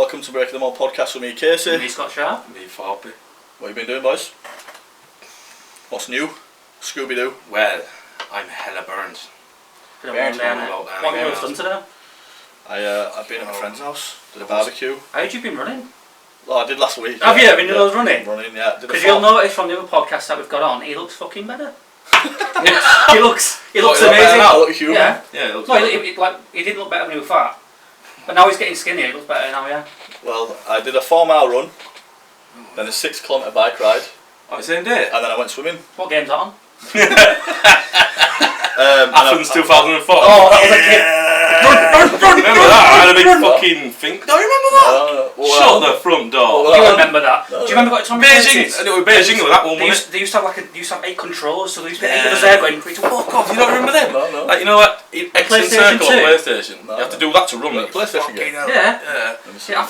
welcome to Breaking the Mould podcast with me, Casey. Me, Scott Sharp. Me, Thorp. What have you been doing, boys? What's new? Scooby-Doo. Well, I'm hella burned. What have you done today? I've been at my friend's house, did a barbecue. How have you been running? Well, I did last week. Have you been doing running? Running, yeah. Because you'll notice from the other podcast that we've got on, he looks fucking better. he looks amazing. I look human. Yeah. Yeah, it looks No, he didn't look better when he was fat. But now he's getting skinnier, he looks better now, yeah. Well, I did a 4-mile run, then a 6-kilometre bike ride, Oh, same day? and then I went swimming. What game's that on? Athens 2004. Oh, that was a kid. Run! Remember that? I had a big fucking thing. Don't you remember that? Shut the front door. You remember that? Do you remember what Tommy Beijing. I know Beijing with that one, wasn't it? They used to have 8 controls, so they used to be 8 of us there going, fuck off. You don't remember them? No. Like, you know what? X and PlayStation circle 2? on PlayStation. No. You have to do that to run it. PlayStation game? Yeah.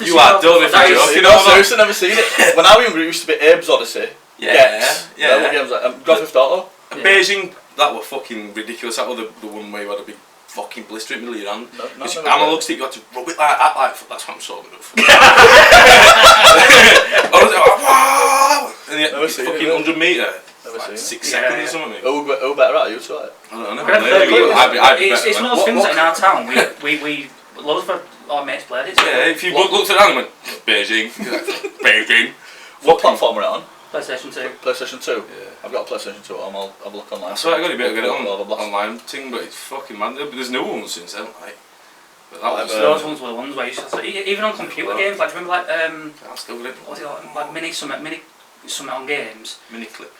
You are done if you're joking. No, seriously, never seen it. When I was younger, it used to be Abe's Odyssey. Yeah. What games like Grand Theft Auto. And Beijing, that were fucking ridiculous. That was the one where you had a big fucking blister in the middle of your hand. Because analog stick, you had to rub it like that. That's what I'm sorting of. And you fucking 100 metre. Like 6 seconds or something. Who better at you to it? I don't know. It's one of those things that in our town, we loads of our mates played it. So yeah, if you looked at that and went, Beijing, Beijing. What platform are it on? PlayStation 2. PlayStation 2? Yeah. I've got a PlayStation 2 on, I'll have a look online. I swear I got a bit of get it on online thing, but it's fucking mad. There's new ones since then, like. But that was those ones were the ones where you used to, even on computer games, like do you remember I'll still get it. what was it like mini summit on games? Mini clip.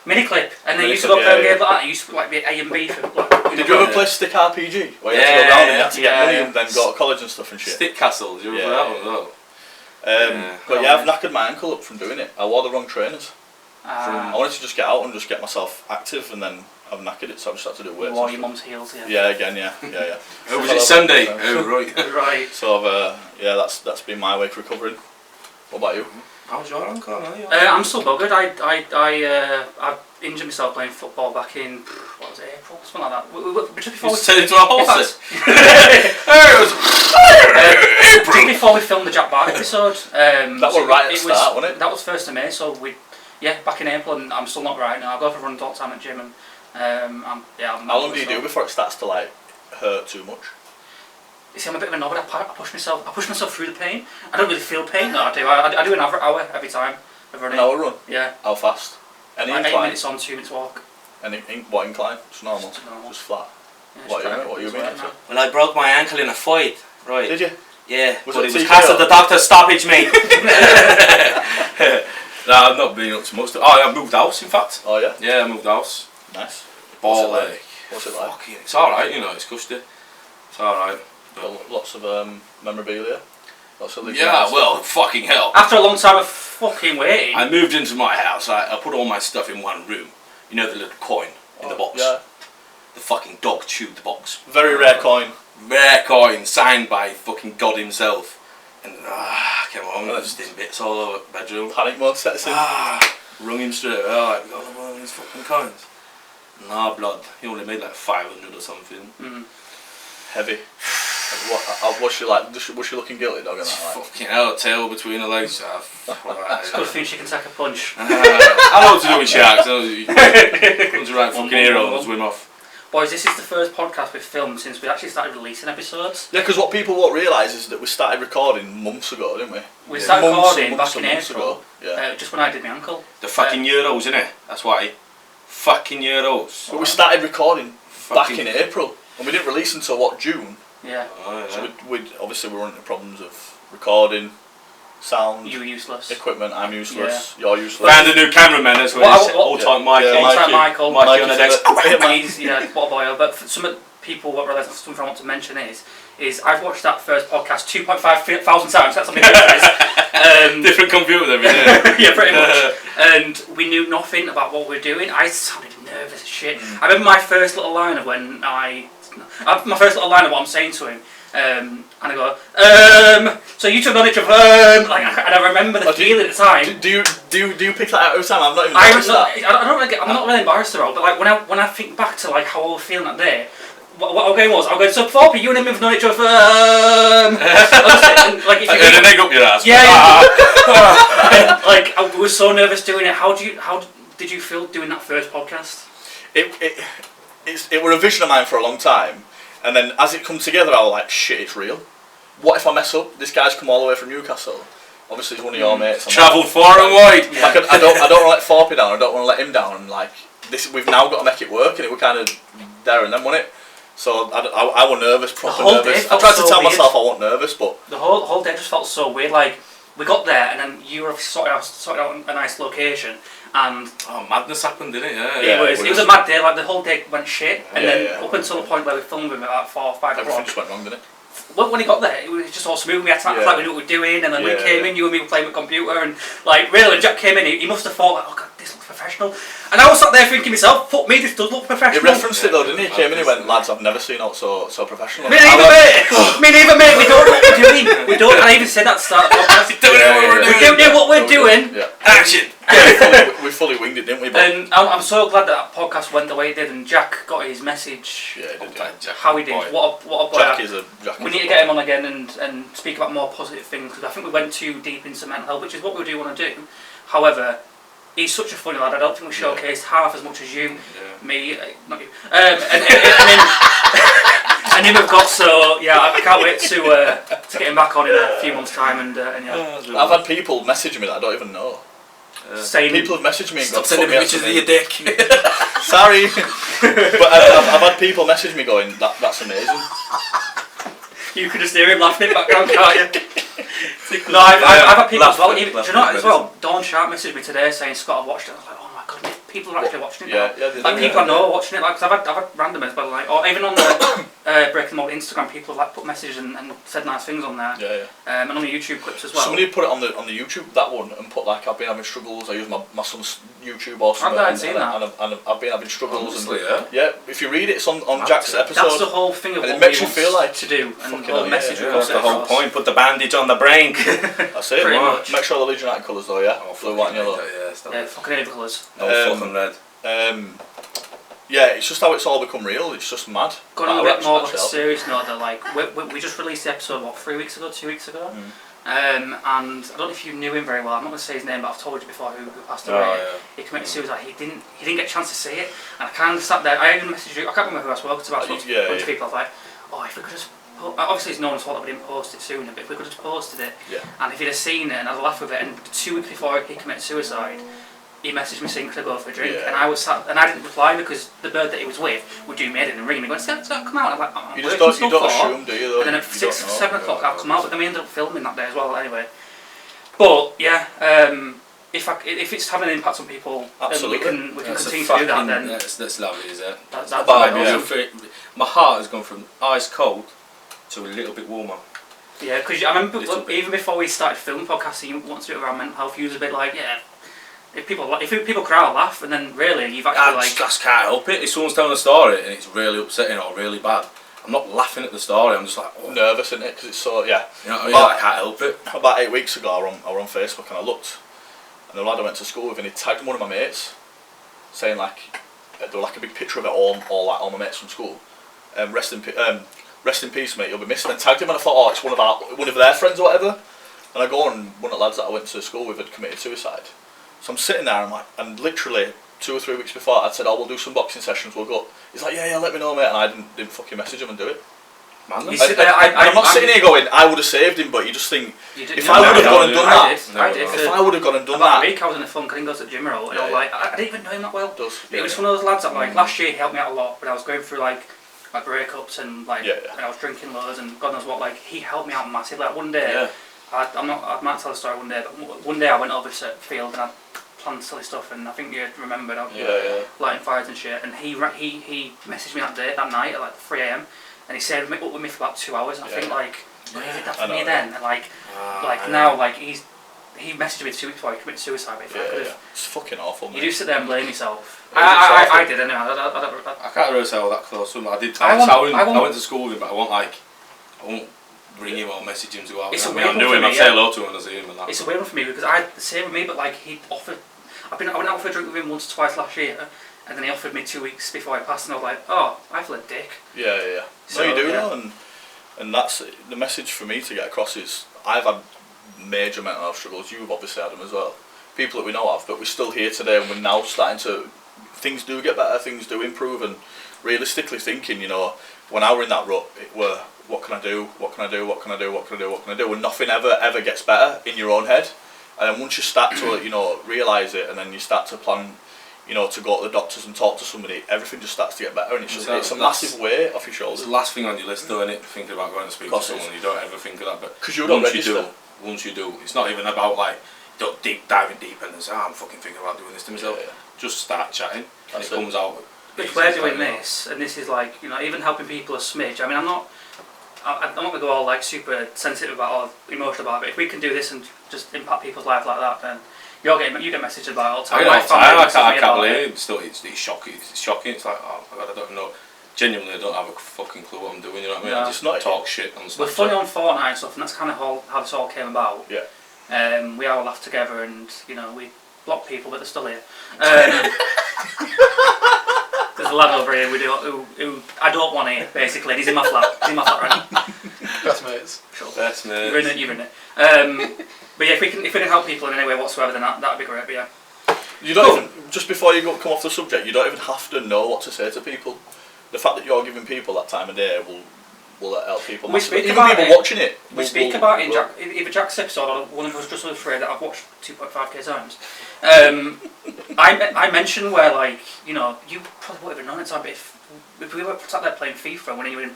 And they used to go play games like that. It used to like be A and B for like. Did you ever play Stick RPG? Where you had to go around and you had to get money and then go to college and stuff and shit? Stick Castle, did you ever play that one as well? But yeah, I've knackered my ankle up from doing it. I wore the wrong trainers. I wanted to just get out and just get myself active, and then I've knackered it, so I just had to do weights. Wore your mum's heels, yeah. Yeah, again, yeah. Oh, was it Sunday? Oh, right. Right. So that's been my way of recovering. What about you? How's your ankle? I'm still buggered. I injured myself playing football back in what was it, April, something like that. Just before you turned into a horse. Just before we filmed the Jack Bart episode. That was right at the start, wasn't it? That was 1st of May, so back in April, and I'm still not right now. I go for a run all the time at gym, and I'm how long do you do before it starts to like hurt too much? You see, I'm a bit of a knob. I push myself through the pain. I don't really feel pain. No, I do. I do an hour every time of running. An hour run? Yeah. How fast? Any like incline? 8 minutes on, 2 minutes walk. What incline? Just normal. Just flat. Yeah, What you mean? Well, I broke my ankle in a fight. Right. Did you? Yeah. Was but it it was TKO? past the doctor's stoppage, mate. No, I've not been up to most of it. Oh, I moved house, in fact. Oh yeah? Yeah, I moved house. Nice. Ball What's it like? leg. What's it like? Fucking, it's alright, you know, it's cushy. It's alright. Lots of memorabilia. Lots of yeah, well, fucking hell. After a long time of fucking waiting. I moved into my house, I put all my stuff in one room. You know the little coin in the box? Yeah. The fucking dog chewed the box. Very rare coin. Rare coin, signed by fucking God himself. And I came home and just in bits all over the bedroom. Panic mode sets in. Rung him straight away, like, we got one of these fucking coins. Nah, blood. He only made like 500 or something. Heavy. Was she like? Was she looking guilty, dog? And that, like? Fucking hell, tail between her legs. It's good thing she can take a punch. I know what to do with sharks. Comes the right fucking hero and swim off. Boys, this is the first podcast we've filmed since we actually started releasing episodes. Yeah, because what people won't realise is that we started recording months ago, didn't we? We started recording months back in April. April, just when I did my ankle. The fucking Euros, innit? That's why. Fucking Euros. But we started recording back in April, and we didn't release until what, June? Yeah. Oh, yeah. So obviously we're running into problems of recording, sound. You were useless. Equipment. I'm useless. Yeah. You're useless. Found a new cameraman as well. All-time Mikey. All-time Michael. Mikey on the decks. What a boy. But for some people, what something I want to mention is I've watched that first podcast 2,500 times. That's something different. Different computer every day. Yeah, pretty much. And we knew nothing about what we were doing. I sounded nervous as shit. I remember my first little line of what I'm saying to him. And I go, so you took knowledge of and I remember the feeling at the time. Do you pick that out every time? I've not even noticed that. I'm not really embarrassed about it, but like when I think back to like how I was feeling that day, what our game was, I was going, so Thorp, you and him have known each other for... like, if you and then egg up your ass. Yeah. Like, I was so nervous doing it. How did you feel doing that first podcast? It were a vision of mine for a long time, and then as it come together, I was like, shit, it's real. What if I mess up? This guy's come all the way from Newcastle. Obviously, he's one of your mates. Travelled far and wide. Yeah. Like, I don't want to let Thorpe down. I don't want to let him down. And like this, we've now got to make it work, and it were kind of there and then, wasn't it? So I was nervous, proper nervous. I tried to tell myself I wasn't nervous, but the whole day just felt so weird. Like we got there, and then you were sorted out a nice location. And madness happened, didn't it? Yeah. It was a mad day. Like the whole day went shit, and then up until the point where we filmed him at like 4 or 5 o'clock. Everything just went wrong, didn't it? When he got there, it was just all smooth. We had to act like we knew what we were doing, and then we came in. You and me were playing with the computer, and like really, when Jack came in, he must have thought like, "Oh God, this looks professional." And I was sat there thinking myself, "Fuck me, this does look professional." He referenced it though, didn't he? He came in, he went, "Lads, I've never seen out so professional." Me neither, mate. We don't know what we're doing. We don't. And I even said that at the start of the podcast. We don't know what we're doing. Action. Yeah, we fully winged it, didn't we? And I'm so glad that podcast went the way it did, and Jack got his message. Yeah, he did. How he did. What a boy. Jack is a we need to get him on again and speak about more positive things, because I think we went too deep into mental health, which is what we do want to do. However, he's such a funny lad. I don't think we showcased half as much as you, me, not you, and him have got. So yeah, I can't wait to get him back on in a few months' time. And yeah, I've had people message me that I don't even know. Saying people have messaged me and stop sending me pictures of your dick. Sorry, but I've had people message me going, that's amazing. You can just hear him laughing in the background, can't you? No, I've had people as well. Do you know as well? Dawn Sharp messaged me today saying, "Scott, I've watched it." I was like, "Oh my God, people are actually watching it now." Like people I know are watching it. Like, cause I've had randomers, but like, or even on the Breaking the Mould Instagram, people have like put messages and said nice things on there. And on the YouTube clips as well. Somebody put it on the YouTube, that one, and put like, I've been having struggles. I use my son's YouTube or something. I've seen that. And I've been having struggles. Honestly, yeah, if you read it, it's on Jack's episode. That's the whole thing of what it makes we you feel like to do, and the whole message. That's the whole point. Put the bandage on the brain. That's it. Pretty much. Make sure the Leeds United colours though, yeah. Blue, white, and yellow. Yeah, fucking any of the colours. No fucking red. Yeah, it's just how it's all become real. It's just mad. Got a bit more of a serious note though. Like we just released the episode 2 weeks ago. And I don't know if you knew him very well. I'm not going to say his name, but I've told you before who passed away. He committed suicide. He didn't get a chance to say it, and I kind of sat there. I even messaged you. I can't remember who I spoke to. But I spoke to a bunch of people. I was like, "Oh, if we could just." Obviously, it's no one's fault that we didn't post it sooner. But if we could just posted it, and if he'd have seen it and had a laugh with it, and 2 weeks before he committed suicide, he messaged me saying, "Could I go for a drink?" And I was sat, and I didn't reply because the bird that he was with would do me head in and ring me, going, "Scott, come out." I'm like, "Oh, you just don't assume, do you? Though? And then at 7 o'clock, I'll come out. But then we ended up filming that day as well. Anyway, but yeah, if it's having an impact on people, absolutely, then we can continue to do that. Then that's lovely, is it? That's my heart has gone from ice cold to a little bit warmer. Yeah, because I remember even before we started filming podcasting, you want to do it around mental health. You was a bit like, if people cry, I'll laugh, and then really you've actually I just can't help it. If someone's telling a story and it's really upsetting or really bad, I'm not laughing at the story. I'm just like nervous, isn't it? Because it's so You know what I mean? I can't help it. About 8 weeks ago, I were on Facebook and I looked, and the lad I went to school with, and he tagged one of my mates, saying like, there was like a big picture of it all my mates from school. Rest in peace, mate. You'll be missing. And tagged him, and I thought, oh, it's one of their friends or whatever. And I go on, one of the lads that I went to school with had committed suicide. So I'm sitting there, and literally 2 or 3 weeks before, I'd said, "Oh, we'll do some boxing sessions. We'll go." He's like, "Yeah, let me know, mate." And I didn't fucking message him and do it. Man, I'm not sitting here going, I would have saved him, but you just think, if I would have gone and done that, if I would have gone and done that. About a week I was in a film, because he goes to the gym roll, and I was like, I didn't even know him that well. It was one of those lads that like last year he helped me out a lot, but I was going through like my breakups and like and I was drinking loads and God knows what. Like he helped me out massively. Like one day, I might tell the story one day, but one day I went over to the field and I planned silly stuff, and I think you remembered. Lighting fires and shit. And he messaged me that night at like 3 AM, and he said up with me for about 2 hours. And I think like, he did that for me then, and like now like he messaged me 2 weeks before he committed suicide. It's fucking awful. You do sit there and blame yourself. I did anyway. I can't really say I was that close to him. I went to school with him, but I won't ring him or message him to go out. I knew him. I'd say hello to him when I see him. And that. It's a weird one for me because the same with me, but like he offered. I went out for a drink with him once or twice last year, and then he offered me 2 weeks before I passed, and I was like, oh, I feel a dick. Yeah. So, no, you do, though, and that's the message for me to get across is I've had major mental health struggles. You've obviously had them as well. People that we know of, but we're still here today, and we're now starting to. Things do get better, things do improve, and realistically thinking, you know, when I were in that rut, it were what can I do, what can I do, what can I do, what can I do, what can I do, and nothing ever gets better in your own head. And then once you start to, you know, realise it, and then you start to plan, you know, to go to the doctors and talk to somebody, everything just starts to get better, and it's a massive weight off your shoulders. It's the last thing on your list, though, isn't it? Thinking about going to speak to someone, you don't ever think of that, but because you don't register. Once you do, it's not even about like diving deep and say, I'm fucking thinking about doing this to myself. Yeah. Just start chatting, and it comes out. If we're doing this, and this is like, you know, even helping people a smidge. I mean, I'm not gonna go all like super sensitive about or emotional about it. But if we can do this and just impact people's lives like that, then you get messages about it all the time. I can't believe it. Still, it's shocking. It's shocking. It's like, oh my god, I don't know. Genuinely, I don't have a fucking clue what I'm doing. You know what I mean? No. I just not talk shit on Snapchat. We're funny on Fortnite and stuff, and that's kind of how this all came about. Yeah. We all laugh together, and you know, we block people, but they're still here. There's a lad over here who I don't want here, basically. He's in my flat. He's in my flat right now. Best mates. Sure. Best mates. You're in it. But yeah, if we can help people in any way whatsoever, then that'd be great. But yeah. You don't even, just before you come off the subject, you don't even have to know what to say to people. The fact that you're giving people that time of day will help people. We speak even about people it. Watching it. We speak about it in either Jack's episode or one of us just afraid that I've watched 2.5k times. I mentioned where, like, you know, you probably wouldn't have known it, but if we were sat there playing FIFA when you were in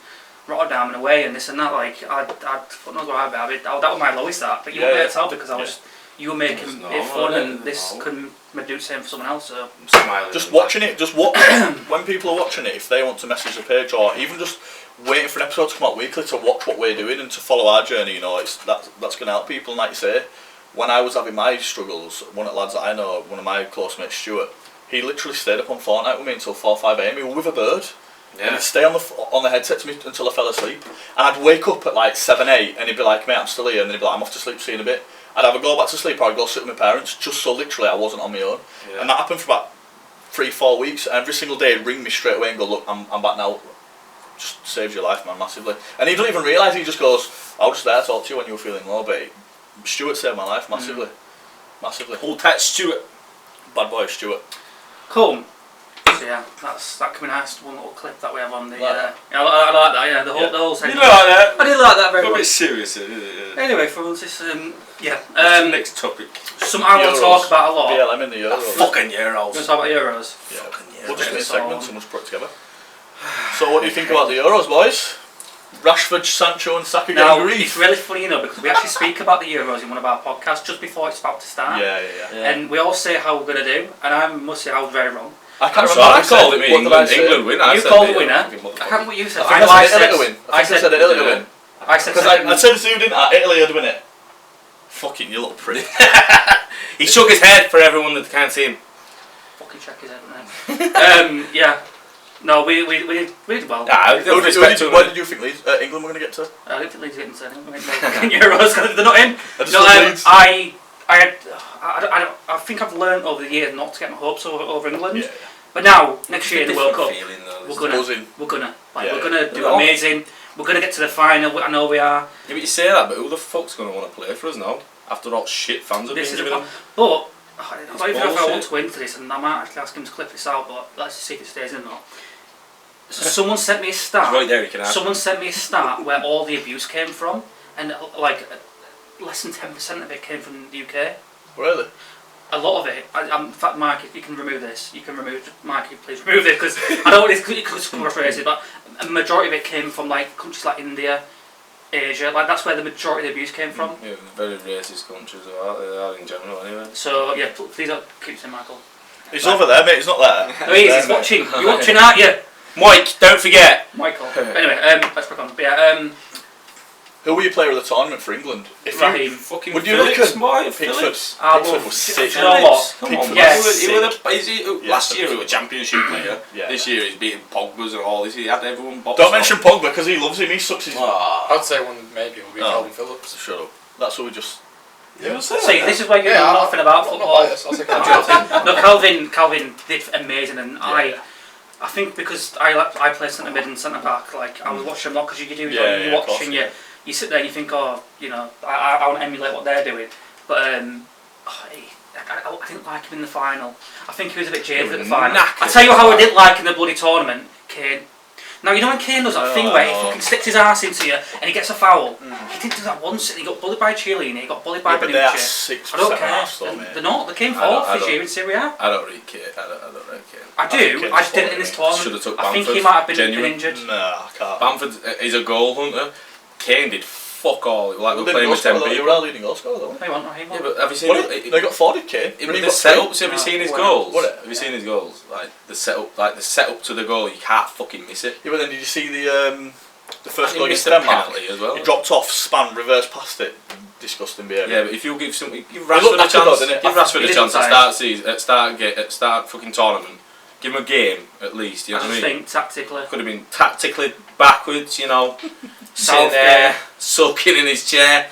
Rotterdam and away and this and that, like, I'd fuck knows where I'd be. That was my lowest start, but you wouldn't be able to tell because you were making it fun, and this couldn't do the same for someone else. So smiling. Just watching it, when people are watching it, if they want to message the page or even just waiting for an episode to come out weekly to watch what we're doing and to follow our journey, you know, that's going to help people. And like you say, when I was having my struggles, one of the lads that I know, one of my close mates, Stuart, he literally stayed up on Fortnite with me until 4 or 5 a.m. He was with a bird. Yeah. And he'd stay on the headset to me until I fell asleep. And I'd wake up at like 7, 8 and he'd be like, mate, I'm still here. And then he'd be like, I'm off to sleep, see you in a bit. I'd either go back to sleep or I'd go sit with my parents, just so literally I wasn't on my own. Yeah. And that happened for about 3-4 weeks. And every single day he'd ring me straight away and go, look, I'm back now. Just saves your life, man, massively. And he doesn't even realise, he just goes, I was just there to talk to you when you were feeling low, but Stuart saved my life massively. Massively. Hold tight, Stuart. Bad boy, Stuart. Cool. So yeah, that can be nice. One little clip that we have on the. Yeah, I like that. Yeah, the whole segment. You like that? I did like that very much. A bit serious, yeah. Anyway, for us, this yeah. Next topic. Something I want to talk about a lot. Yeah, I'm in the Euros. Fucking Euros. You want to talk about Euros? Yeah. Fucking Euros. We'll just make segments and we'll put it together. So, what do you think about the Euros, boys? Rashford, Sancho, and Saka getting grief. It's really funny, you know, because we actually speak about the Euros in one of our podcasts just before it's about to start. Yeah. And we all say how we're going to do, and I must say I was very wrong. I can't remember. I called it England win. You called the winner. I can't remember what you said. I said Italy to win. I said Italy to win. I said because I said to you, didn't I? Italy would win it. Fucking you little prick. He shook his head for everyone that can't see him. Fucking check his head. Yeah. No, we did well. Where did you think England were going to get to? I don't think Leeds are getting to Euros because they're not in. I think I've learned over the years not to get my hopes over England. Yeah. But now, next year in the World Cup, we're gonna do amazing. We're gonna get to the final. I know we are. Yeah, but you say that, but who the fuck's gonna want to play for us now? After all shit fans have been giving them. But I don't even know if I want to go into this, and I might actually ask him to clip this out. But let's just see if it stays in or not. So someone sent me a stat. Right there, you can ask. Someone sent me a stat where all the abuse came from, and like less than 10% of it came from the UK. Really? A lot of it. In fact, Mike, if you can remove this, Mikey, please remove it because I don't want this to come across but a majority of it came from like countries like India, Asia. Like that's where the majority of the abuse came from. Yeah, very racist countries they are in general anyway. So yeah, please don't keep saying Michael. He's over there, mate. He's not there. No, he is. He's watching. You're watching, aren't you? Mike, don't forget. Michael. Anyway, let's crack on. But yeah, who were your player of the tournament for England? Raheem. Fucking would you look at Pickford? Pickford was sick. You know what? Come on, last year he was a championship player. This year he's beating Pogba's and all this. He had everyone boxed. Don't mention Pogba because he loves him. He sucks his. I'd say one maybe will be Calvin Phillips. Shut up. That's what we just. See, this is why you know nothing about football. No, Calvin did amazing, and I think because I play centre mid and centre back, like I was watching a lot because you watch and you sit there and you think, oh, you know, I want to emulate what they're doing, but I didn't like him in the final. I think he was a bit jaded at the final. I tell you how I didn't like in the bloody tournament, Kane. Now, you know when Kane does that thing where he fucking sticks his arse into you and he gets a foul? He didn't do that once and he got bullied by Chiellini, he got bullied by Benucci. I don't care. They're not. They came fourth this year in Serie A. I don't rate Kane. I don't rate Kane. I do. I just didn't in this tournament. I think he might have been injured. No, I can't. Bamford is a goal hunter. Kane did fuck all. Like we're playing with 10 people. They were our leading goal scorer, though. He won. Yeah, but have you seen? They got 40, Kane. The setup. Have you seen his goals? Have you seen his goals? Like the setup to the goal, you can't fucking miss it. Yeah, but then did you see the first goal against Denmark? As well. He dropped off, span, reverse past it. Disgusting behaviour. Yeah, but if you give Rashford a chance at start fucking tournament, give him a game at least. You know what I mean? think tactically could have been tactically backwards. You know, sitting there soaking in his chair.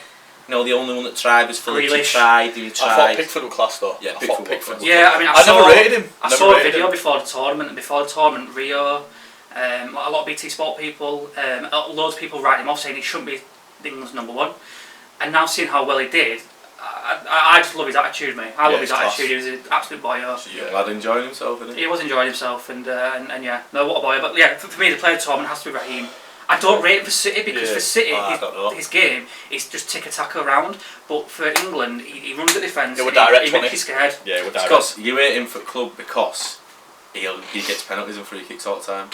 You know, the only one that tried was Phillips. He tried. I thought Pickford was class though. Yeah, Pickford. Yeah, I mean, I never rated him. I saw a video before the tournament, Rio, a lot of BT Sport people, loads of people writing him off saying he shouldn't be England's number one. And now seeing how well he did, I just love his attitude, mate. I love his attitude. He was an absolute boyo. Yeah, lad enjoying himself, isn't he? He was enjoying himself, and yeah, no, what a boy. But yeah, for me, the player of the tournament has to be Raheem. I don't rate him for City because for City, his game is just tick-a-tack around. But for England, he runs the defence. Yeah, we're direct. He makes you scared. Yeah, we're direct. Because you rate him for club because he gets penalties and free kicks all the time.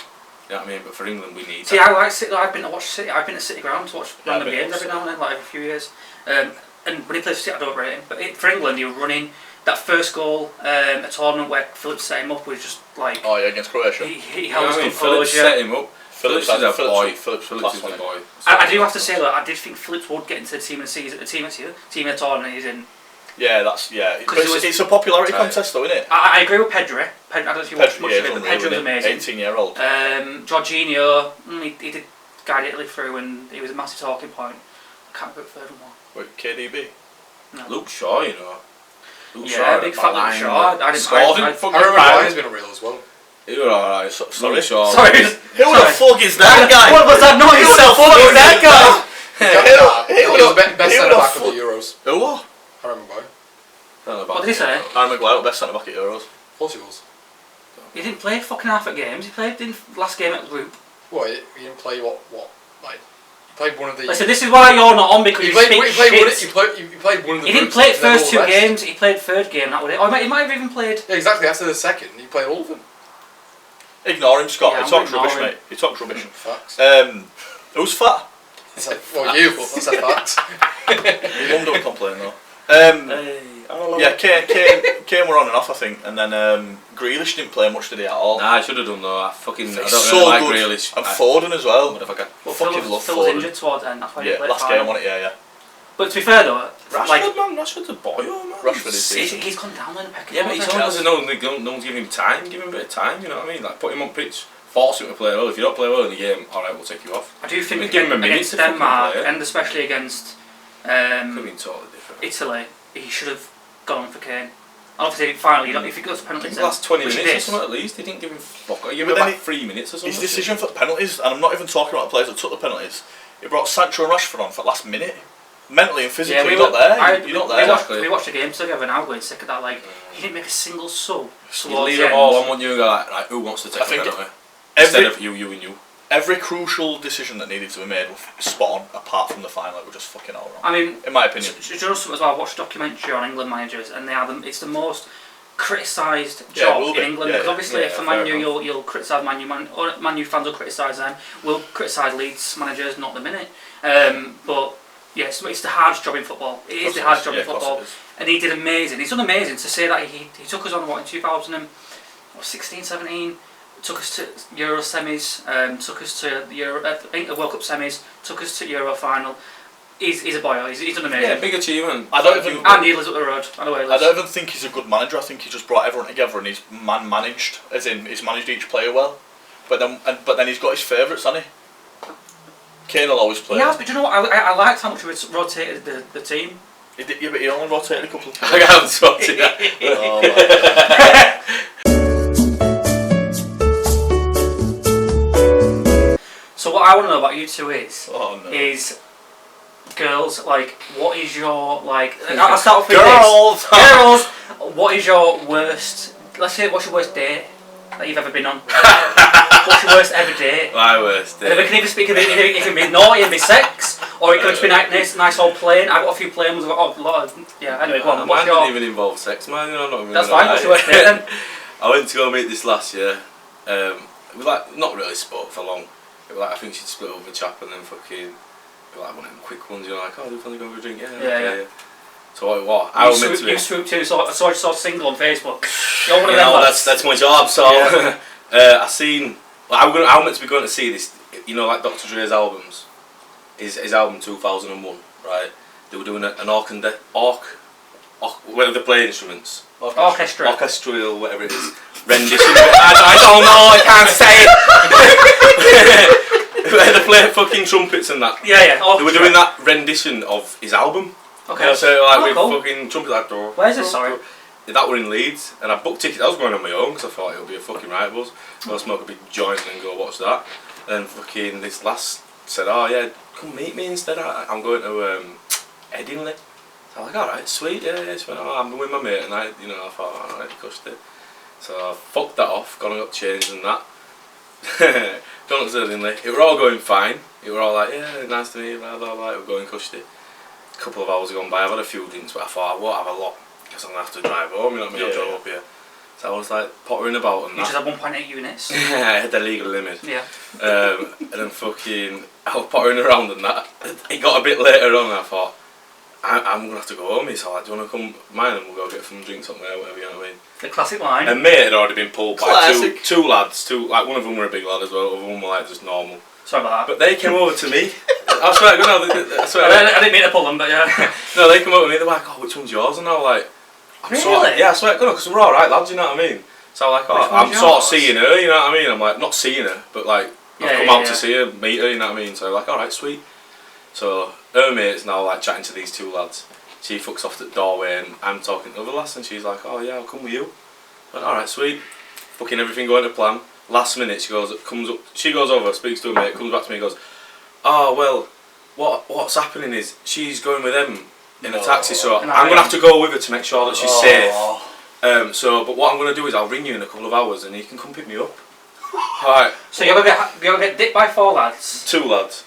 You know what I mean? But for England, we need. See, I like City. I've been to watch City. I've been to City ground to watch random games every now and then, like every few years. And when he plays for City, I don't rate him. But for England, he was running that first goal, a tournament where Phillips set him up was just like. Oh yeah, against Croatia. He held his composure. Phillips set him up. Phillips is a boy. Phillips is a boy. I do have to say that I did think Phillips would get into the team of the season, the team of the tournament he's in. Yeah, it's a popularity contest though, isn't it? I agree with Pedri. I don't know if you watched much of it, but Pedri was amazing. 18-year-old. Jorginho, he did guide Italy through, and he was a massive talking point. I can't remember the third one. Wait, KDB? No. Luke Shaw, you know. Big fat Luke Shaw. I remember Ryan's been a real as well. You were alright. Sorry. Shaw. Sorry. Who the fuck is that guy? What was that noise? Who the fuck is that guy? He was the best centre back of the Euros. Who what? Harry Maguire. What did he say? Harry Maguire, best centre back at Euros. Of course he was. He didn't play fucking half at games. He played in last game at the group. What? He didn't play what? Like, he played one of the. Listen, this is why you're not on because you speak shit. He played one of the. He didn't play the first two games. He played third game. That was it. Or he might have even played. Yeah, exactly. After the second, he played all of them. Ignore him, Scott. He talks rubbish, mate. He talks rubbish. Facts. Who's fat? Well, you, but that's a fact. Your mum don't complain though. Yeah, Kane were on and off, I think, and then Grealish didn't play much, did he, at all? Nah, I should have done though. I don't so really like good. Grealish. And Foden as well. Fucking love Foden. Phil was injured towards the end. That's why he played last game, wasn't it? Yeah. But to be fair though, Rashford's a boy, man. Rashford is he's gone down in the pecking. Yeah, but he's only no one's giving him time. Give him a bit of time. You know what I mean? Like put him on pitch, force him to play well. If you don't play well in the game, all right, we'll take you off. I do think against Denmark and especially against totally different. Italy, he should have gone for Kane. Obviously, finally, if he goes to penalties, the last 20 minutes or something at least, he didn't give him fuck. He gave him like 3 minutes or something. His decision for penalties, and I'm not even talking about the players that took the penalties. He brought Sancho and Rashford on for the last minute. Mentally and physically, you're not there. You're not there. We watched the game together now, going sick of that. Like, he didn't make a single sub. You leave them all on one you and go like, who wants to take a penalty? Instead of you and you. Every crucial decision that needed to be made was spot on, apart from the final. It was just fucking all wrong. I mean, in my opinion. Do you know something as well? I watched a documentary on England managers, and it's the most criticised job in England. Because obviously, for Man U, you'll criticise Man U. Man U fans will criticise them. We'll criticise Leeds managers, not the minute. But yeah, it's the hardest job in football. It is the hardest job in football, and he did amazing. He's done amazing to say that he took us on in 2016, 17. Took us to Euro semis, took us to the World Cup semis, took us to Euro final. He's a boy. He's done amazing. Yeah, big achievement. And he lives up the road. I don't even think he's a good manager. I think he just brought everyone together and he's managed, as in he's managed each player well. But then he's got his favourites, hasn't he? Kane will always play. Yeah, but do you know what? I liked how much he rotated the team. Yeah, but he only rotated a couple of times. I haven't spotted that. Oh, So what I want to know about you two is no. girls, like, what is your, like, I'll start off with Girls! this. Girls! What is your worst, let's say, what's your worst date that you've ever been on? What's your worst ever date? My worst date. And it can either speak, it can be naughty and be sex, or it could just be nice old plane. I've got a few planes, I've got a lot of, yeah, anyway, go on. Mine didn't even involve sex, man. I'm not even That's fine, what's your worst date then? I went to go meet this last year. It was like, not really spoke for long. It was like, I think she'd split up with a chap and then fucking, it was like one of them quick ones, you're like, oh, do you want to go for a drink? Yeah. So what? I was meant to be. You swooped too, so I saw you single on Facebook. You're one of them that's my job, so yeah. I seen, well, I was meant to be going to see this, you know, like Dr. Dre's albums, his album 2001, right? They were doing an where they play instruments. Orchestral, whatever it is. Rendition. I don't know, I can't say it. Where they play fucking trumpets and that. Yeah. They were doing that rendition of his album. Okay. You know, so like with cool. fucking trumpets like door. Where's this, sorry? That were in Leeds, and I booked tickets. I was going on my own because I thought it would be a fucking right buzz. Go smoke a big joint and go watch that. And fucking this lass said, "Oh yeah, come meet me instead. I'm going to Edinley." So I was like, "Alright, sweet, yeah." She went, "Oh, I'm with my mate," and I thought, "Alright, cushed it." So I fucked that off, gone and got changed and that. Gone up to Edinley. It were all going fine. It were all like, "Yeah, nice to meet you," blah blah blah. It were going cushed it. A couple of hours gone by. I've had a few drinks, but I thought I won't have a lot because I'm gonna have to drive home. You know what I mean? I drove up here. So I was like pottering about and You that. just had 1.8 units. Yeah, I had the legal limit. Yeah. And then fucking, I was pottering around and that. It got a bit later on and I thought, I'm going to have to go home. He's like, "Do you want to come mine and we'll go get some drinks somewhere," or whatever, you know what I mean? The classic line. And mate had already been pulled by Classic. two lads. Like one of them were a big lad as well, other one were like just normal. Sorry about that. But they came over to me. I swear, I didn't mean to pull them, but yeah. No, they come over to me, they're like, "Oh, which one's yours?" And I was like, Really? yeah, I swear, because we're alright lads, you know what I mean? So I was like, "Oh, I'm sort of seeing her," you know what I mean? I'm like, not seeing her, but like, I've come out to see her, meet her, you know what I mean? So I'm like, "Alright, sweet." So her mate's now like chatting to these two lads. She fucks off at the doorway and I'm talking to the other lass and she's like, "Oh yeah, I'll come with you." I went, "Alright, sweet." Fucking everything going to plan. Last minute she goes over, speaks to her mate, comes back to me and goes, "Oh well, what's happening is she's going with them in a taxi, so I'm going to have to go with her to make sure that she's safe. But what I'm going to do is I'll ring you in a couple of hours and you can come pick me up." Alright. So you're going to get dipped by 4 lads? Two lads.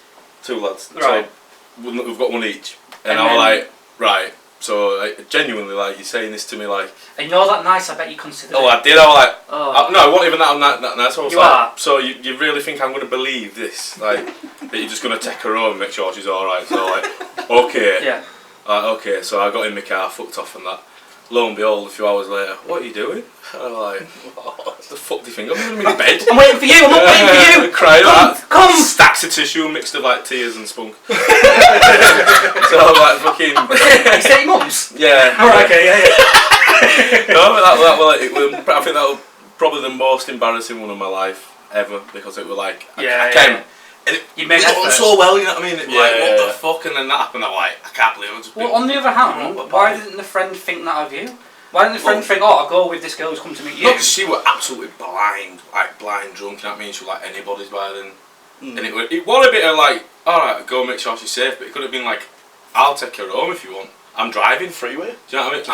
Right. So we've got one each. And I was like, right. So like, genuinely, like, you're saying this to me like... And you're that nice, I bet you consider it. I did. I was like... Oh. No, I wasn't even that nice. I was You like, are? "So you really think I'm going to believe this? Like, that you're just going to take her home and make sure she's alright?" So like, okay. Yeah. Okay, so I got in my car, fucked off and that. Lo and behold, a few hours later, "What are you doing?" And I was like, "What the fuck do you think? I'm in my bed." I'm waiting for you, I'm not waiting for you! Crying Come! Stacks of tissue mixed with like tears and spunk. So I was like, fucking... You say your mum's? Yeah. Alright, okay, yeah. No, but I think that was probably the most embarrassing one of my life ever because it was like, I came... You made it effort. so well, you know what I mean? It was like, what Yeah. the fuck? And then that happened, I'm like, I can't believe it. Well, on the other hand, why didn't the friend think that of you? Why didn't the friend think, "Oh, I'll go with this girl who's come to meet you"? No, because she was absolutely blind drunk, you know what I mean? She was like anybody's by then. And it was a bit of like, "Alright, go make sure she's safe," but it could have been like, "I'll take her home if you want. I'm driving freeway." Do you know what I mean?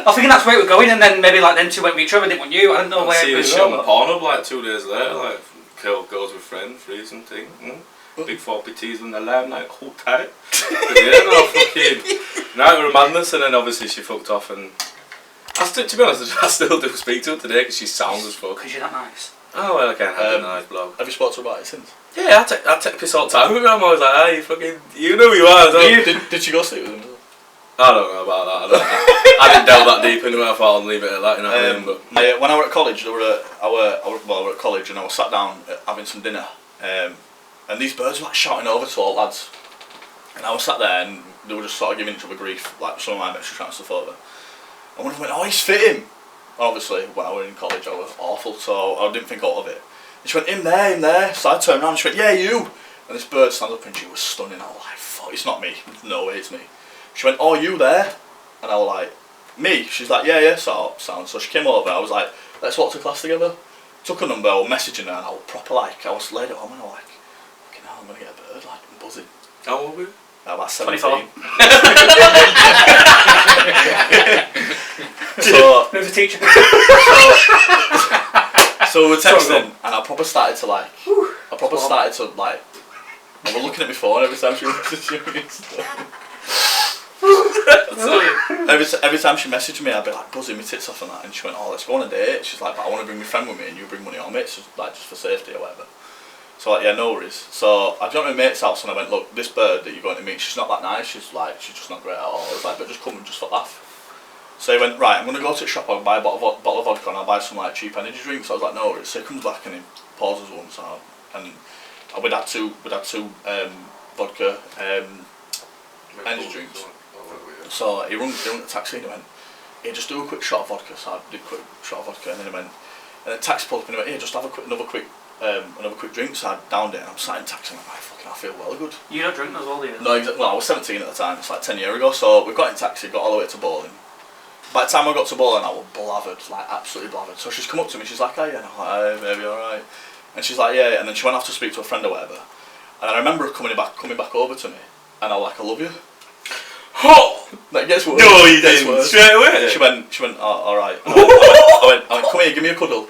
I was thinking that's where it was going, and then maybe like them two went with each other, didn't want you. I don't know where see it this was shit on going. Pornhub like 2 days later, like girl goes with friend, threesome thing. Big 4PTs when they're loud, like hold tight. But yeah, no, fucking. No, it was madness, and then obviously she fucked off, and to be honest, I still do speak to her today because she's sound as fuck. Because you're that nice. Oh well, I can't have a nice bloke. Have you spoken to her about it since? Yeah, I take piss all the time with her. I'm always like, "Hey, you know who you are." So. Did she go sleep with him? I don't know about that. I didn't delve that deep into it. I thought I'd leave it at that, you know what I mean? But when I were at college, I were at college and I was sat down having some dinner, and these birds were like shouting over to all lads, and I was sat there and they were just sort of giving each other grief, like some of my mates were trying stuff over. And one of them went, "Oh, he's fitting." Obviously, when I was in college, I was awful, so I didn't think a lot of it. And she went, him there. So I turned around and she went, "Yeah, you." And this bird stands up and she was stunning. I was like, fuck, it's not me. No way, it's me. She went, oh, you there? And I was like, me? She's like, yeah, sound. So she came over, I was like, let's walk to class together. Took her number, I was messaging her, and I was proper like, I was laid at home and I was like, fucking hell, I'm going to get a bird, like, I'm buzzing. How old were you? About 17. 24. So, Who's a teacher? so we were texting, and I proper started to like, I was looking at my phone every time she messaged me and stuff. every time she messaged me, I'd be like buzzing my tits off and that, and she went, oh, let's go on a date. She's like, but I want to bring my friend with me, and you bring one of your mates, like just for safety or whatever. So like, yeah, no worries. So I jumped at my mate's house and I went, look, this bird that you're going to meet, she's not that nice. She's just not great at all. I was like, but just come and just for laugh. So he went, right, I'm going to go to the shop, I'll buy a bottle of vodka and I'll buy some like cheap energy drinks. So I was like, no worries. So he comes back and he pauses once out, and we'd had two vodka energy drinks. So he rung the taxi and he went, hey, just do a quick shot of vodka. So I did a quick shot of vodka, and then he went, and the taxi pulled up and he went, hey, just have another quick drink. So I downed it and I'm sat in the taxi and I'm like, fucking, I feel well good. You don't drink as well, do you? No, well, I was 17 at the time. It's like 10 years ago. So we got in taxi, got all the way to bowling. By the time I got to bowling, I was blathered, like absolutely blathered. So she's come up to me, she's like, oh yeah, and I'm like, hey, baby, alright. And she's like, yeah, and then she went off to speak to a friend or whatever. And I remember her coming back over to me, and I was like, I love you. Oh! Like, guess what? No, you didn't. Straight away? She went, oh, alright. I went, come here, give me a cuddle.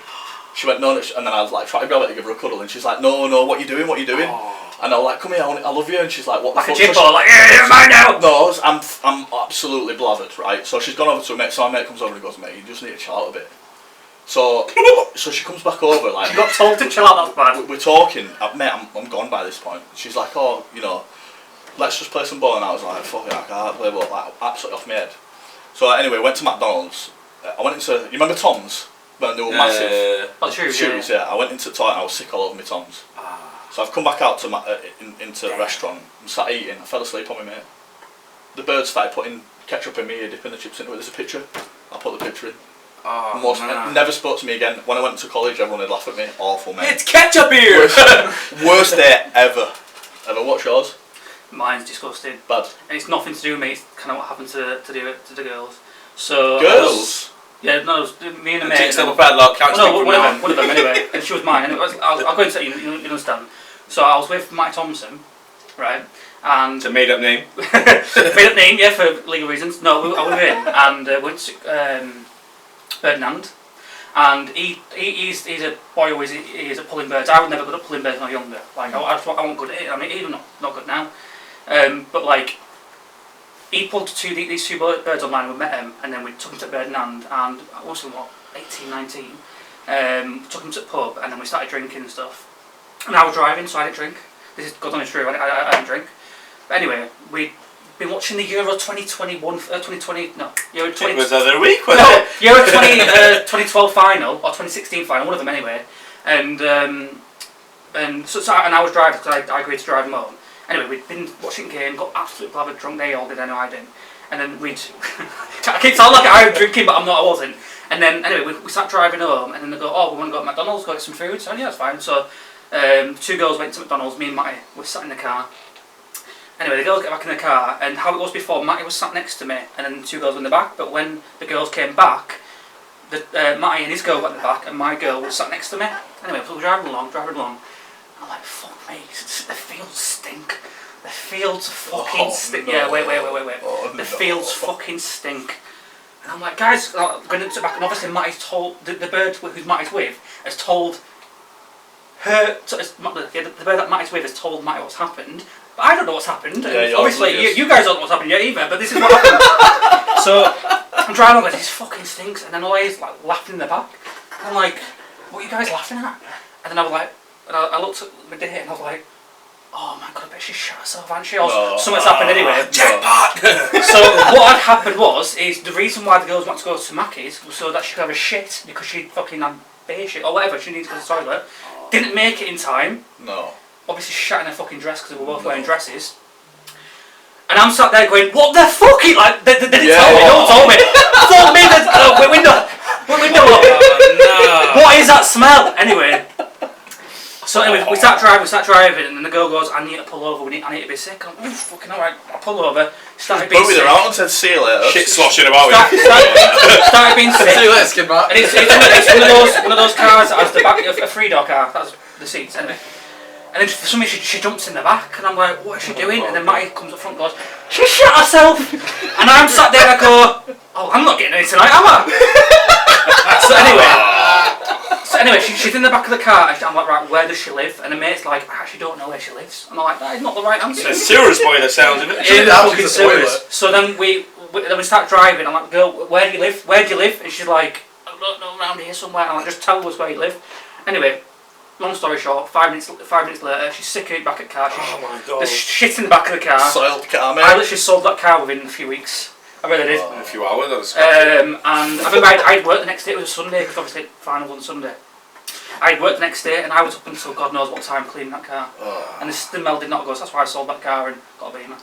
She went, no, and then I was like, trying to grab her to give her a cuddle, and she's like, no, what are you doing? Oh. And I was like, come here, I love you, and she's like, what the like fuck? Like a jibbo, like, yeah, you're mine now! No, I'm absolutely blathered, right? So she's gone over to a mate, so my mate comes over and goes, mate, you just need to chill out a bit. So she comes back over, like... You got told to chill out, that's bad. We're talking, mate, I'm gone by this point. She's like, oh, let's just play some ball, and I was like, fuck it, I can't play ball, like, absolutely off my head. So anyway, went to McDonald's, I went into, you remember Tom's? When they were massive Oh, shoes, yeah. I went into the toilet and I was sick all over my Tom's. So I've come back out to into the restaurant and sat eating. I fell asleep on my mate. The bird started putting ketchup in me, dipping the chips into it. There's a picture. I put the picture in. Never spoke to me again. When I went to college, everyone would laugh at me. Awful, mate. It's ketchup here! Worst day ever. What's yours? Mine's disgusting. Bad. And it's nothing to do with me. It's kind of what happened to the girls. So girls? Yeah, no, it was me and a mate. Takes up a padlock, can't one of them anyway. And she was mine. And I'll go into it, you understand. So I was with Mike Thompson, right? And it's a made up name. Made up name, yeah, for legal reasons. No, I was with him and went to Ferdinand. And he's a boy who is at pulling birds. I was never good at pulling birds when I was younger. Like I wasn't good at it. I mean, even not good now. But like. He pulled these two birds online, we met him, and then we took him to Ferdinand, and I was 18, 19, took him to the pub, and then we started drinking and stuff. And I was driving, so I didn't drink. This is God honest true, I didn't drink. But anyway, we'd been watching the Euro 2020, Euro 20... It was the other week, wasn't no, it? Euro 2012 final, or 2016 final, one of them anyway. And I was driving, because I agreed to drive him home. Anyway, we'd been watching the game, got absolutely blathered drunk, they all did, I know I didn't. And then I keep sounding like I was drinking, but I wasn't. And then, anyway, we sat driving home, and then they go, oh, we want to go to McDonald's, go get some food. So, yeah, that's fine. So, two girls went to McDonald's, me and Matty were sat in the car. Anyway, the girls get back in the car, and how it was before, Matty was sat next to me, and then the two girls were in the back, but when the girls came back, Matty and his girl went in the back, and my girl was sat next to me. Anyway, so we're driving along. I'm like, fuck me, the fields stink. The fields fucking stink. No. Yeah, wait. The fields fucking stink. And I'm like, guys, going into the back, and obviously Matty's told, the bird who Matty's with, has told her, the bird that Matty's with has told Matty what's happened. But I don't know what's happened. Yeah, obviously, you guys don't know what's happened yet either, but this is what happened. So, I'm driving along, this fucking stinks, and then Eli's like laughing in the back. And I'm like, what are you guys laughing at? And then I was like, and I looked at my day and I was like, oh my god, I bet she shot herself, hasn't she? Or something's happened anyway. Jackpot! So what had happened is the reason why the girls wanted to go to Mackey's was so that she could have a shit because she fucking had beer shit or whatever, she needed to go to the toilet. Didn't make it in time. No. Obviously she shat in her fucking dress because we were both wearing dresses. And I'm sat there going, what the fuck? Like, they didn't tell me, don't tell me. Fuck me, the window up. No. What is that smell? Anyway. So anyway, we start driving, and then the girl goes, "I need to pull over. I need to be sick." I'm fucking alright. I pull over. Started being sick. Put her out and said, "See you later." Shit sloshing about Started being sick. See you later, skid mark. And it's one of those cars that has the back, a 3-door car. That's the seats anyway. And then for some reason she jumps in the back, and I'm like, "What is she doing?" And then Matty comes up front and goes, "She shot herself!" And I'm sat there and I go, "Oh, I'm not getting any tonight, am I?" So anyway, she's in the back of the car, and I'm like, "Right, where does she live?" And the mate's like, "I actually don't know where she lives." And I'm like, "That is not the right answer." It's serious by the sounds of it. It is fucking serious. So then we start driving. I'm like, "Girl, where do you live? Where do you live?" And she's like, "I don't know, around here somewhere." And I'm like, "Just tell us where you live." Anyway, long story short, 5 minutes later, she's sick of it back at the car. Oh my god. There's shit in the back of the car. Soiled car, mate. I literally sold that car within a few weeks. I really did. In a few hours, that was And I think I'd work the next day. It was a Sunday, because obviously final on Sunday. I'd work the next day, and I was up until God knows what time cleaning that car. And the smell did not go, so that's why I sold that car and got a Beamer.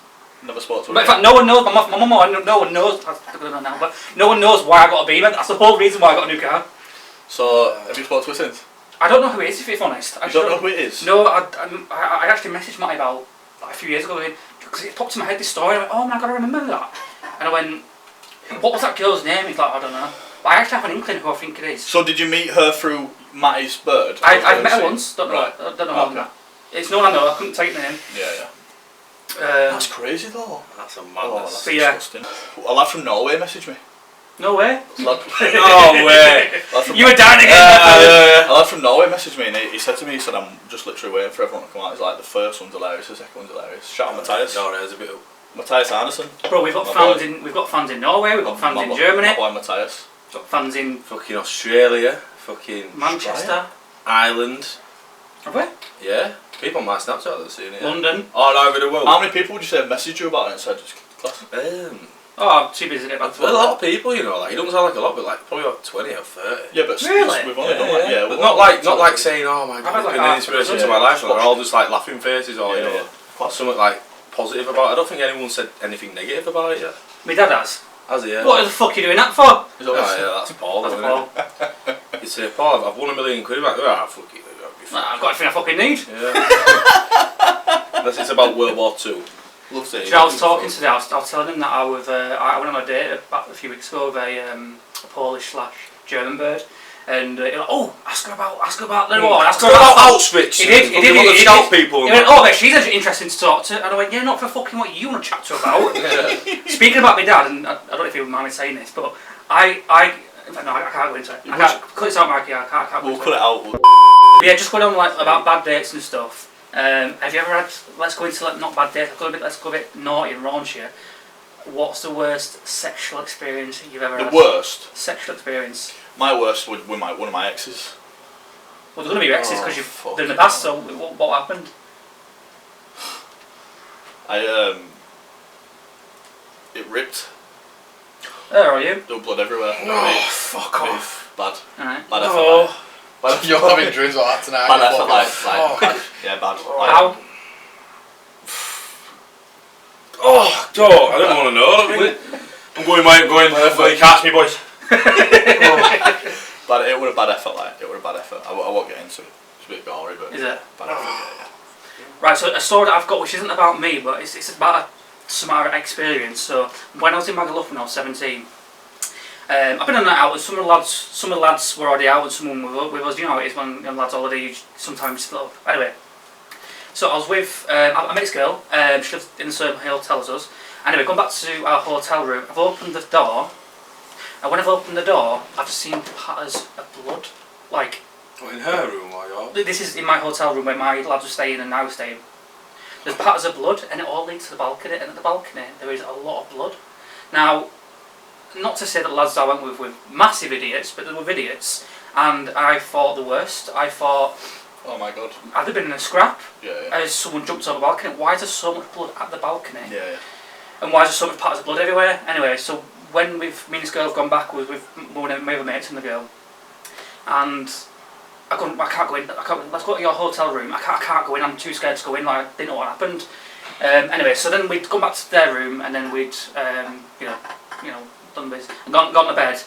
Never spoke to her. But in fact, no one knows. My mum, no one knows. I don't know now, but no one knows why I got a Beamer. That's the whole reason why I got a new car. So, have you spoken to her since? I don't know who it is, if I'm honest. You don't know who it is? No, I actually messaged Matty about a few years ago, because it popped in my head, this story. I went, "Oh my god, I remember that." And I went, "What was that girl's name?" He's like, "I don't know." But I actually have an inkling who I think it is. So did you meet her through Matty's bird? I've met her once, don't know. Right. I don't know more than that. It's no one I know, I couldn't tell you the name. Yeah. That's crazy though. That's a Oh, madness. that's So, yeah. disgusting. A lad from Norway messaged me. No way. Lad, No way. You were down again. A lad from Norway messaged me, and he said to me, he said, "I'm just literally waiting for everyone to come out." He's like, "The first one's hilarious, the second one's hilarious." Shout out Matthias. No, there's a bit of... Matthias Anderson. Bro, we've got fans in Norway, we've got fans in Germany, My boy Matthias. we've got fans in Fucking Australia. Fucking... Manchester. Ireland. Have we? Yeah. People on my Snapchat that have seen it. London. All over the world. How many people would you say messaged you about it and said, "Just class"? Oh, I'm too busy to get back to Well, a work. lot of people, you know, like, it doesn't sound like a lot, but like probably about 20 or 30. Yeah, but Really? we've only done like, but not like saying, "Oh my I've god, had it's like been an half inspiration a to dozen. my life." They're all just like laughing faces or, you know, yeah. something like positive about it. I don't think anyone said anything negative about it yet. My dad has. Has he? Yeah. What the fuck are you doing that for? He's Oh, always, yeah, that's Paul, That's isn't Paul. it? You'd say, "Paul, I've won £1 million." Like, "Ah, fuck it. I've got everything I fucking need. Yeah. Unless it's about World War II. loves it. So I was talking today, I was telling him that I went on a date a few weeks ago with a Polish/German bird. And he was like, "Oh, ask her about the war, ask her about Auschwitz." He did, He want to shout people. He went, "Oh, but she's interesting to talk to." And I went, "Yeah, not for fucking what you want to chat to her about." Speaking about my dad, and I don't know if you would mind me saying this, but in fact, no, I can't go into it. I can't, cut this out, Mikey, I can't go We'll into cut it out. But yeah, just going on like about bad dates and stuff. Have you ever had, let's go into like, not bad dates, let's go a bit naughty and raunchier. What's the worst sexual experience you've ever had? The worst? Sexual experience. My worst would be one of my exes. Well, they're going to be your exes because they're in the past, so what happened? It ripped. There are you. There was blood everywhere. Oh, fuck off. Bad. Alright. Bad No. effort. Bad You're having dreams like that tonight. Bad effort, like, bad. Yeah, bad. Like, How? Oh, I don't want to know. I'm going, mate. I'm going. Catch me, boys. But it would have bad effort, like, it would have bad effort. I won't get into it. It's a bit gory, but... Is it? Bad effort, yeah. Right, so a story that I've got, which isn't about me, but it's about some other experience. So when I was in Magaluf when I was 17, I've been on a night out, and some of the lads were already out, and someone with us. You know how it is when young lads holiday, you sometimes split up. Anyway, so I was with, I met this girl, she lived in the same hotel as us. Anyway, gone back to our hotel room, I've opened the door, and when I've opened the door, I've just seen patters of blood. Like, What, in her room or yours? this is in my hotel room where my lads were staying and I was staying. There's patters of blood, and it all leads to the balcony, and at the balcony there is a lot of blood. Now, not to say that lads I went with were massive idiots, but they were idiots, and I thought the worst. I thought, Oh my god. had there been in a scrap? Yeah. As someone jumped over the balcony? Why is there so much blood at the balcony? Yeah. And why is there so much patters of blood everywhere? Anyway, so when me and this girl have gone back with one of my other mates and the girl, and I can't go in. Let's go to your hotel room. I can't go in. I'm too scared to go in. Like, I didn't know what happened. Anyway, so then we'd gone back to their room, and then we'd done this, and gone to bed.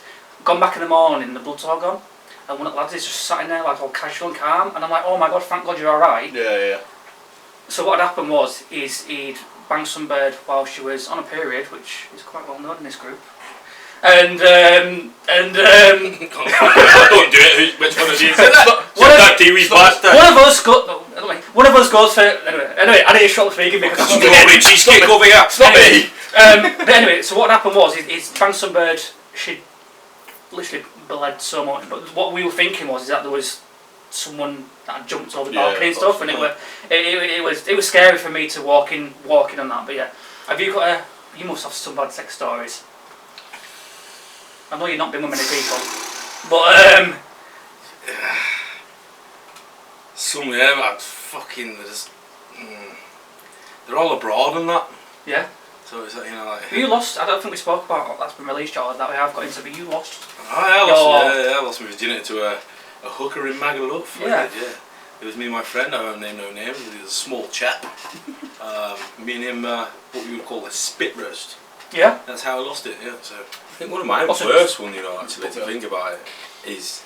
Gone back in the morning, the blood's all gone. and one of the lads is just sat in there like all casual and calm, and I'm like, oh my god, thank God you're alright. Yeah. So what had happened was, he'd banged some bird while she was on a period, which is quite well known in this group. And I don't do it. Which one of you said that? One of us goes for anyway. I need to shut speaking because she's stick over here. It's not me. But anyway, so what happened was, he's banged some bird. She literally bled so much. But what we were thinking was that there was someone that had jumped over the balcony and stuff, and it was scary for me to walk in on that. But yeah, have you got you must have some bad sex stories. I know you've not been with many people, but some I'd fucking they're all abroad and that. Yeah. So it's like, you know, like. You lost. I don't think we spoke about that's been released yet, or that we have got into, but you lost. I lost my virginity to a hooker in Magaluf. Yeah. It was me and my friend. I won't name no names. He was a small chap. Me and him, what you would call a spit roast. Yeah. That's how I lost it. Yeah. So I think one of my worst one, you know, actually to think about it, is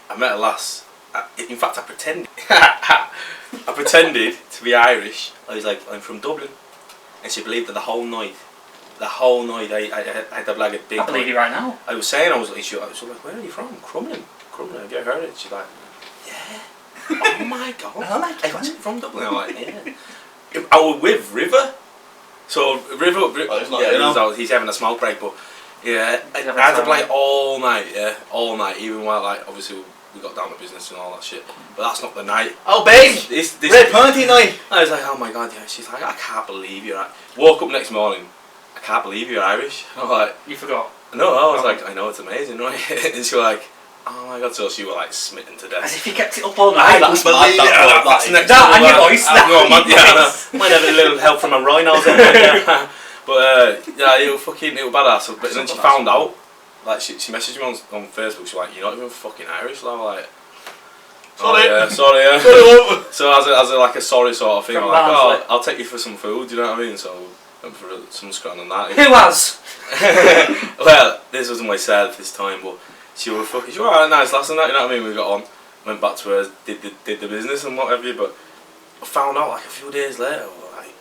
I met a lass. In fact, I pretended. I pretended to be Irish. I was like, I'm from Dublin, and she believed that the whole night I had like a big. I believe you right now. I was saying I was like, where are you from? Crumlin. Have you ever heard it? She's like, yeah. Oh my god. I was from Dublin. I'm like, yeah. I was with River. So River, he's having a smoke break, but yeah, I had to play all night, even while like obviously we got down to business and all that shit. But that's not the night. Oh babe, this red party night. I was like, oh my god, yeah. She's like, I can't believe you're. Woke up next morning, I can't believe you're Irish. I'm like, you forgot. No, I was like, I know, it's amazing, right? And she was like, oh my god, so she was like smitten to death. As if you kept it up all night. That's next and your voice. Might have a little help from my rhinos. But yeah, it was badass. But then she found out, like she messaged me on Facebook. She was like, you're not even fucking Irish. And I'm like, sorry. So as a like a sorry sort of thing, I'm like, oh, I'll take you for some food. You know what I mean? So went for some scran and that. Who has? Well, this wasn't myself this time, but she was fucking. She was alright, nice lass and that. You know what I mean? We got on, went back to her, did the business and what have you. But I found out like a few days later. Like,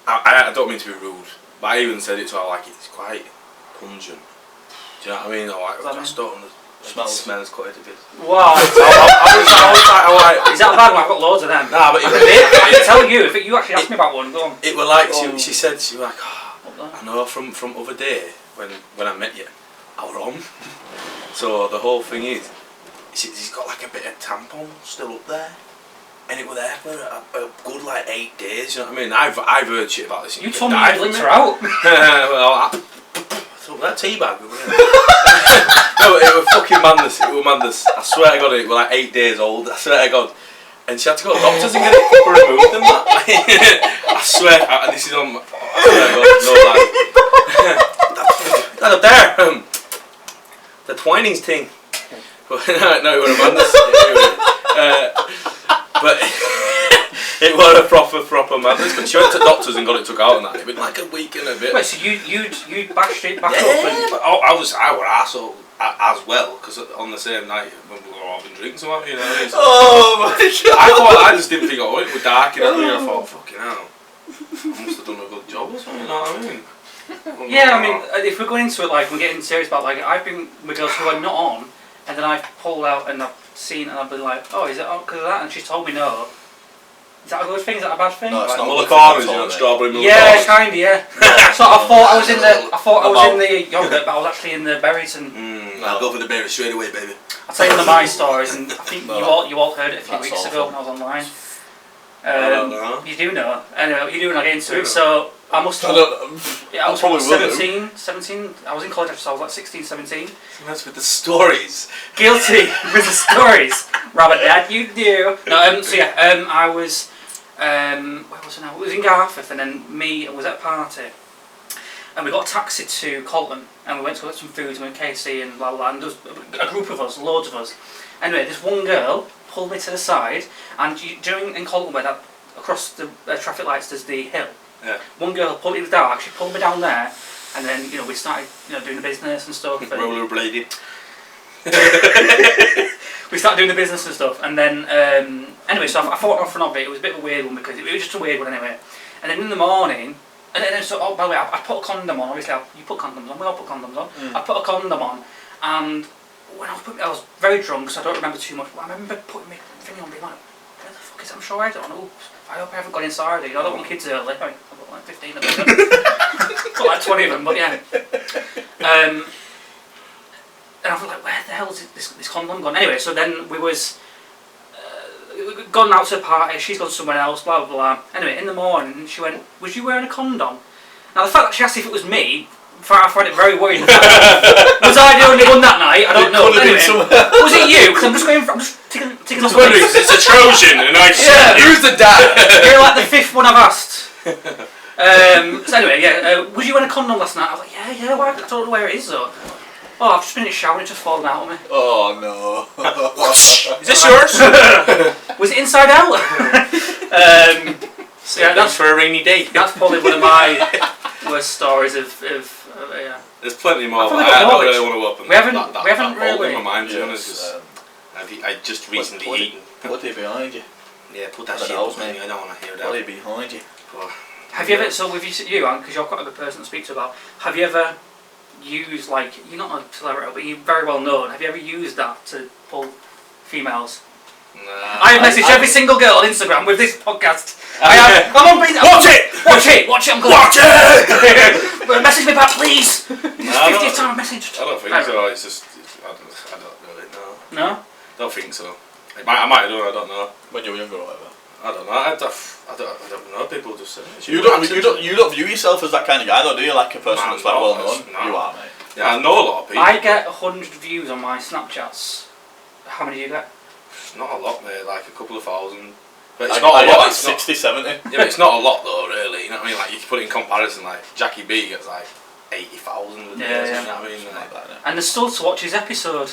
I don't mean to be rude, but I even said it to her like it's quite pungent. Do you know what I mean? Like, I just don't. It smells quite a bit. Wow. So I was like, is that a bad one? I've got loads of them. Nah, but I can tell you, if you actually asked me about one, go on. It was like, she said, she was like, oh, I know from other day, when I met you, I was on. So the whole thing is, she's got like a bit of tampon still up there. And it was there for a good like 8 days, you know what I mean? I've heard shit about this. You told me you licked her out. Well, that teabag. No, it was fucking madness. It was madness. I swear to God, it was like 8 days old. I swear to God. And she had to go to the doctors and get it removed and that. I swear, and this is on. I swear to God, no lie. That up there. The Twinings thing. No, it was a madness. But it was a proper madness. But she went to doctors and got it took out and that. It was like a week and a bit. Wait, so you bashed it back up? Yeah, but I was arsehole as well, because on the same night when we were having drinks and what, you know. Oh my god! I just didn't think, it was dark and I thought, fucking hell, I must have done a good job or something, you know what I mean? Yeah, I mean, if we're going into it, like, we're getting serious about, like, I've been with girls who are not on, and then I've pulled out and I've seen and I've been like, oh, is it on because of that? And she's told me no. Is that a good thing? Is that a bad thing? No, it's not. Mullicanas, you know, strawberry mullicanas. Yeah, kinda, yeah. So I thought I was in the yogurt, but I was actually in the berries and. I'll go for the berries straight away, baby. I'll tell you one of my stories, and I think you all heard it a few weeks ago when I was online. I don't know. You do know. Anyway, you do when I get into it. So I must have. I was probably 17. I was in college, so I was like 16, 17. That's with the stories. Guilty with the stories. Rabbit Dad, you do. No, so yeah, I was. Where was I now? It was in Garforth, and then me was at a party. And we got a taxi to Colton, and we went to get some food, and we went KFC and blah blah blah, and there was a group of us, loads of us. Anyway, this one girl pulled me to the side, and in Colton where that, across the traffic lights there's the hill. Yeah. One girl pulled me down, actually pulled me down there, and then, you know, we started, you know, doing the business and stuff. Rollerblading. we started doing the business and stuff, and then anyway, so I fought off and off it. It was a bit of a weird one because it was just a weird one anyway. And then in the morning, and then so by the way, I put a condom on. Obviously, you put condoms on. We all put condoms on. I put a condom on, and when I was very drunk, so I don't remember too much. But I remember putting my thing on, being like, "Where the fuck is it? I'm sure I don't know. I hope I haven't got inside it. I don't want kids early. I've got like 15 of them. Got like 20 of them, but yeah." And I was like, where the hell is this condom gone? Anyway, so then we was gone out to a party, she's gone somewhere else, blah, blah, blah. Anyway, in the morning, she went, was you wearing a condom? Now, the fact that she asked if it was me, I find it very worrying. Was I the only one that night? I don't know. Anyway, was it you? Because I'm just taking off the list. It's a Trojan, and I said, who's the dad? You're like the 5th one I've asked. So anyway, yeah, was you wearing a condom last night? I was like, yeah, why? I don't know where it is though. Oh, I've just been in the shower and it's just fallen out of me. Oh no. Is this yours? Was it inside out? So yeah, that's for a rainy day. That's probably one of my worst stories of yeah. There's plenty more, but I don't really want to open we haven't really in my mind, to be honest. I just recently eaten. Put it behind you. Yeah, put that shit behind me. I don't want to hear that. Put it behind you. Have you ever, so with you, because you're quite a good person to speak to about, have you ever used, like, you're not a celebrity, but you're very well known, have you ever used that to pull females? Nah. I have messaged every single girl on Instagram with this podcast. I'm on Watch it, I'm good. Watch it! Message me back, please. It's 50th time I've messaged. I don't think so, it's just, I don't really know. No? Don't think so. I might have done, I don't know. When you were younger or whatever. I don't know, I don't know, people just say it. You don't view yourself as that kind of guy though, do you? Like a person that's like well known? No. You are, mate. Yeah, I know a lot of people. I get 100 views on my Snapchats. How many do you get? Not a lot, mate, like a couple of thousand. But it's I not a lot. Like 60, 70. Yeah, but it's not a lot though, really. You know what I mean? Like you can put it in comparison, like Jackie B gets like 80,000 a day. Yeah. You know what I mean? Like that, yeah. And there's still to watch his episode.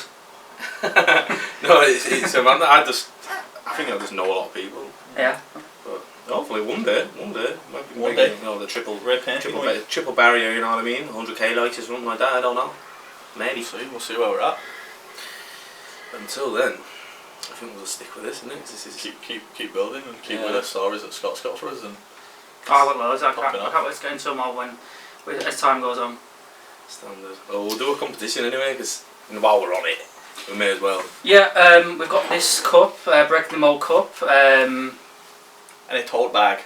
No, it's a man that I think I just know a lot of people. Yeah. But hopefully one day, Maybe, you know, the triple barrier, you know what I mean? 100k likes or something like that. I don't know. Maybe. We'll see where we're at. Until then, I think we'll stick with this, isn't it? This is keep building and keep with the stories that Scott's got for us and. I've got loads. I can't wait to get into more as time goes on. Standard. Well, we'll do a competition anyway, because while we're on it, we may as well. Yeah, we've got this cup, Breaking the Mould cup. And a tote bag.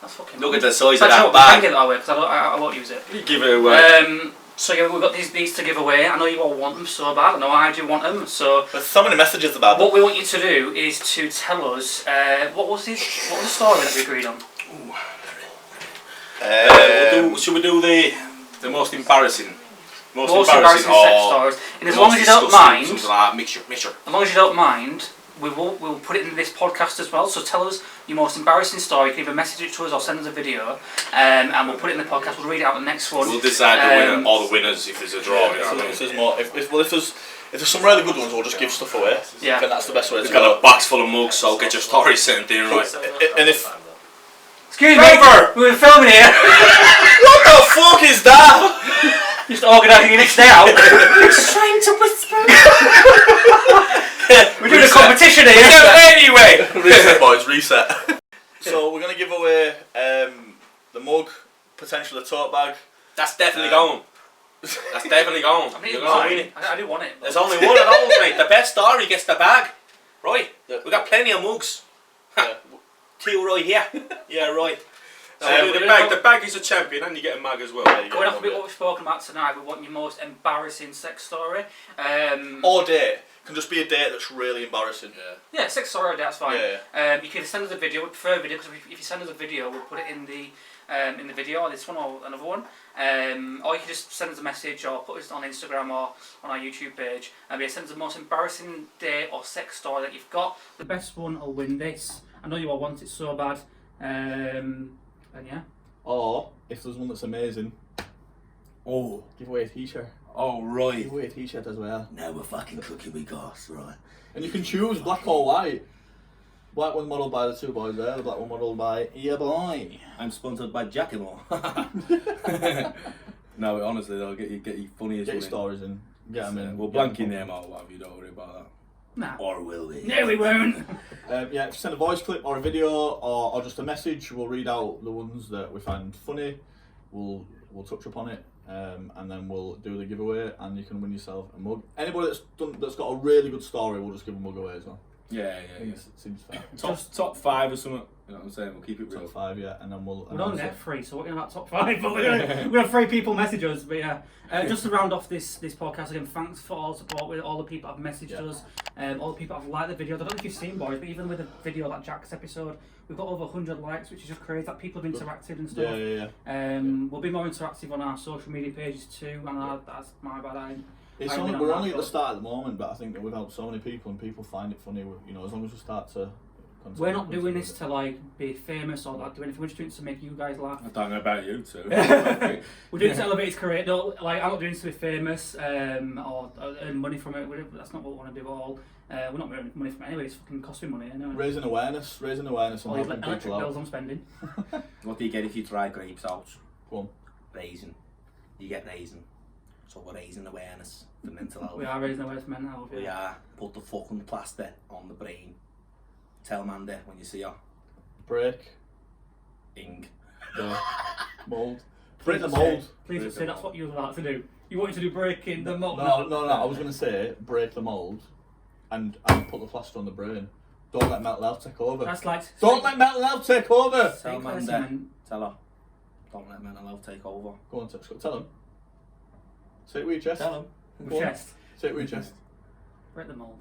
That's fucking. Look at the size of that that bag. bag. I can get that away because I won't use it. You give it away. So yeah, we've got these to give away. I know you all want them so bad. I know I do want them. So there's so many messages about them. What we want you to do is to tell us what was the story that we agreed on. Should we do the most embarrassing? Most embarrassing sex stories. And as long as you don't mind, something like that, mixture. As long as you don't mind, we'll put it in this podcast as well. So tell us your most embarrassing story. You can either message it to us or send us a video, and we'll put it in the podcast. We'll read it out the next one. We'll decide the winner or the winners if there's a draw. If there's some really good ones, we'll just give stuff away. Yeah. I think that's the best way to We've go. got a box full of mugs, so get your story sent in, right? And if excuse me, we're filming here. what the fuck is that? Just organising your next day out. Just trying to whisper. We're doing a competition here. Anyway, Reset, boys, reset. So we're gonna give away the mug, potentially the tote bag. that's definitely going. That's definitely going. I need You're mine. gonna win it. I do want it. There's only one of those, mate. The best story gets the bag. Right. We got plenty of mugs. Two right here. Yeah, right. So the bag is a champion, and you get a mug as well. Going off a bit what we've spoken about tonight, we want your most embarrassing sex story. Or date. Can just be a date that's really embarrassing. Yeah, sex story or date, that's fine. Yeah. You can send us a video. We prefer a video because if you send us a video, we'll put it in the video, this one or another one. Or you can just send us a message or put us on Instagram or on our YouTube page. And send us the most embarrassing date or sex story that you've got. The best one will win this. I know you all want it so bad. And yeah. Or if there's one that's amazing, give away a t-shirt. Oh, right. Give away a t-shirt as well. Now we're fucking cooking with gas, right? And you can choose black or white. Black one modelled by the two boys there, the black one modelled by your boy. I'm sponsored by Giacomo. No, honestly, they'll get you funny as Get your well. stories in. Get them in. We'll blank your name out, whatever, you don't worry about that. Nah. Or will we? No, we won't. Yeah, if you send a voice clip or a video or just a message, we'll read out the ones that we find funny. We'll touch upon it, and then we'll do the giveaway, and you can win yourself a mug. Anybody that's got a really good story, we'll just give a mug away as well. Yeah. It seems fair. Top 5 or something. You know what I'm saying? We'll keep it real. Top 5, yeah, and then we'll. We don't get 3, so we're going to have top 5, but we're going to have 3 people message us. But yeah, just to round off this podcast again, thanks for all the support with all the people that have messaged us, all the people that have liked the video. I don't know if you've seen, boys, but even with the video, that Jack's episode, we've got over 100 likes, which is just crazy that people have interacted and stuff. Yeah. We'll be more interactive on our social media pages too, and that's my bad. We're only at the start at the moment, but I think that we've helped so many people, and people find it funny. You know, as long as we start to. We're not doing this to like be famous or like do anything. We're just doing it to make you guys laugh. I don't know about you too. We're doing it to elevate his career. No, like I'm not doing this to be famous or earn money from it. That's not what we want to do at all. We're not earning money from it anyway. It's fucking costing money anyway. Raising awareness and helping electric people bills out. I'm spending. What do you get if you try grapes out? Go on. Raisin. You get raisin. So we're raising awareness for mental health. We are raising awareness for mental health. We are. Put the fucking plaster on the brain. Tell Amanda when you see her. Break. Ing. The mould. Break the mould. Please say that's what you would like to do. You want to do breaking the mould? No. I was going to say break the mould and put the plaster on the brain. Don't let mental health take over. That's like. Don't let mental health take over. Tell Amanda. Tell her. Don't let mental health take over. Go on, tell him. Say it with your chest. Tell him. Chest. Say it with your chest. Break the mould.